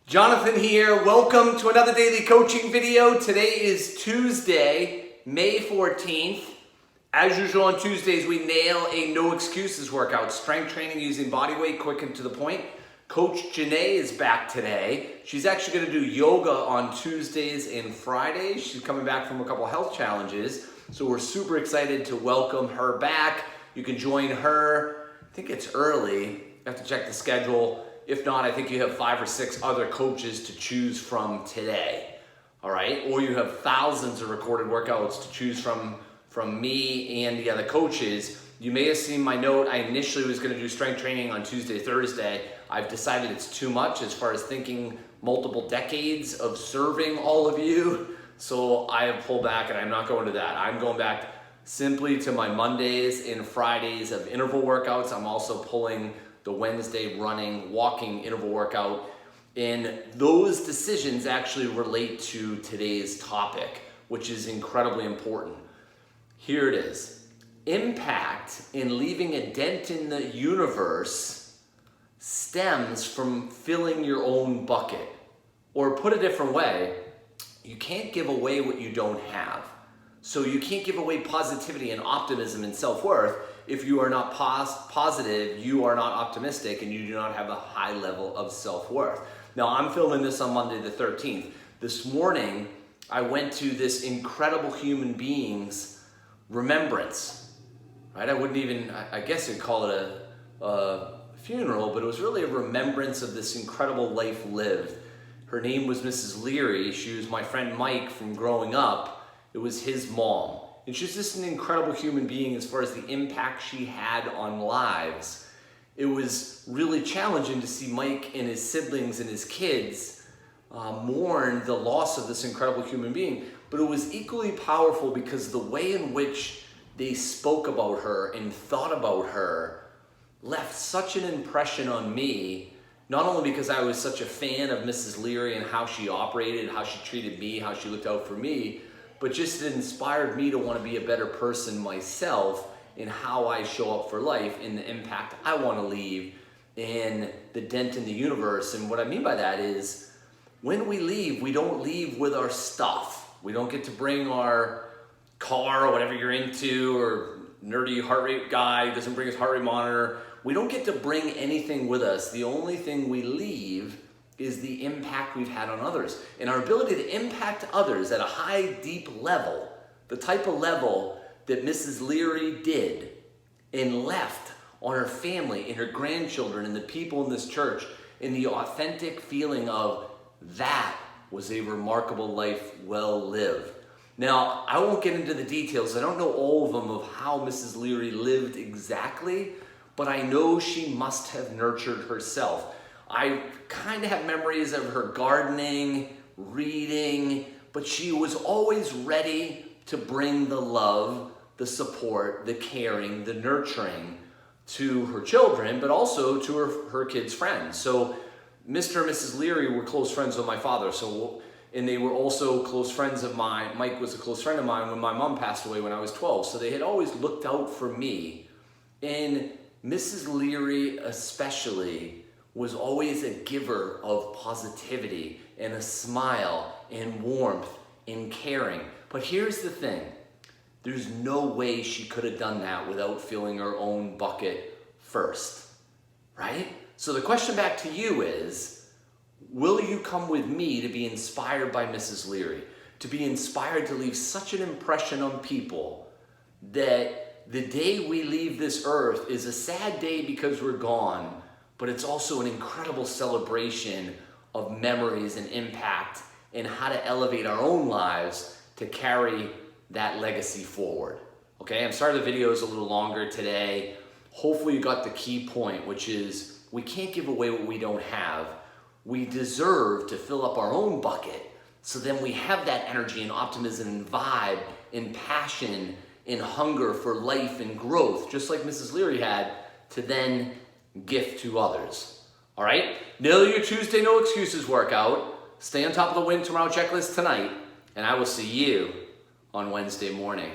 Jonathan here. Welcome to another daily coaching video. Today is Tuesday, May 14th. As usual on Tuesdays, we nail a no excuses workout. Strength training using body weight, quick and to the point. Coach Janae is back today. She's actually going to do yoga on Tuesdays and Fridays. She's coming back from a couple health challenges. So we're super excited to welcome her back. You can join her. I think it's early. You have to check the schedule. If not, I think you have 5 or 6 other coaches to choose from today, all right? Or you have thousands of recorded workouts to choose from me and the other coaches. You may have seen my note. I initially was gonna do strength training on Tuesday, Thursday. I've decided it's too much as far as thinking multiple decades of serving all of you. So I have pulled back and I'm not going to that. I'm going back simply to my Mondays and Fridays of interval workouts. I'm also pulling the Wednesday running, walking interval workout. And those decisions actually relate to today's topic, which is incredibly important. Here it is. Impact in leaving a dent in the universe stems from filling your own bucket. Or put a different way, you can't give away what you don't have. So you can't give away positivity and optimism and self-worth if you are not positive, you are not optimistic, and you do not have a high level of self-worth. Now, I'm filming this on Monday the 13th. This morning, I went to this incredible human being's remembrance, right? I guess you'd call it a funeral, but it was really a remembrance of this incredible life lived. Her name was Mrs. Leary. She was my friend Mike from growing up. It was his mom. And she's just an incredible human being as far as the impact she had on lives. It was really challenging to see Mike and his siblings and his kids mourn the loss of this incredible human being. But it was equally powerful because the way in which they spoke about her and thought about her left such an impression on me, not only because I was such a fan of Mrs. Leary and how she operated, how she treated me, how she looked out for me, but just it inspired me to want to be a better person myself in how I show up for life and the impact I want to leave in the dent in the universe. And what I mean by that is when we leave, we don't leave with our stuff. We don't get to bring our car or whatever you're into, or nerdy heart rate guy doesn't bring his heart rate monitor. We don't get to bring anything with us. The only thing we leave is the impact we've had on others. And our ability to impact others at a high, deep level, the type of level that Mrs. Leary did and left on her family and her grandchildren and the people in this church, and the authentic feeling of that was a remarkable life well lived. Now, I won't get into the details. I don't know all of them of how Mrs. Leary lived exactly, but I know she must have nurtured herself. I kind of have memories of her gardening, reading, but she was always ready to bring the love, the support, the caring, the nurturing to her children, but also to her kids' friends. So Mr. and Mrs. Leary were close friends with my father, and they were also close friends of mine. Mike was a close friend of mine when my mom passed away when I was 12, so they had always looked out for me. And Mrs. Leary especially was always a giver of positivity and a smile and warmth and caring. But here's the thing. There's no way she could have done that without filling her own bucket first, right? So the question back to you is, will you come with me to be inspired by Mrs. Leary, to be inspired to leave such an impression on people that the day we leave this earth is a sad day because we're gone, but it's also an incredible celebration of memories and impact and how to elevate our own lives to carry that legacy forward. Okay, I'm sorry the video is a little longer today. Hopefully you got the key point, which is we can't give away what we don't have. We deserve to fill up our own bucket, so then we have that energy and optimism and vibe and passion and hunger for life and growth, just like Mrs. Leary had, to then gift to others. All right? Nail your Tuesday No Excuses workout. Stay on top of the Win Tomorrow checklist tonight, and I will see you on Wednesday morning.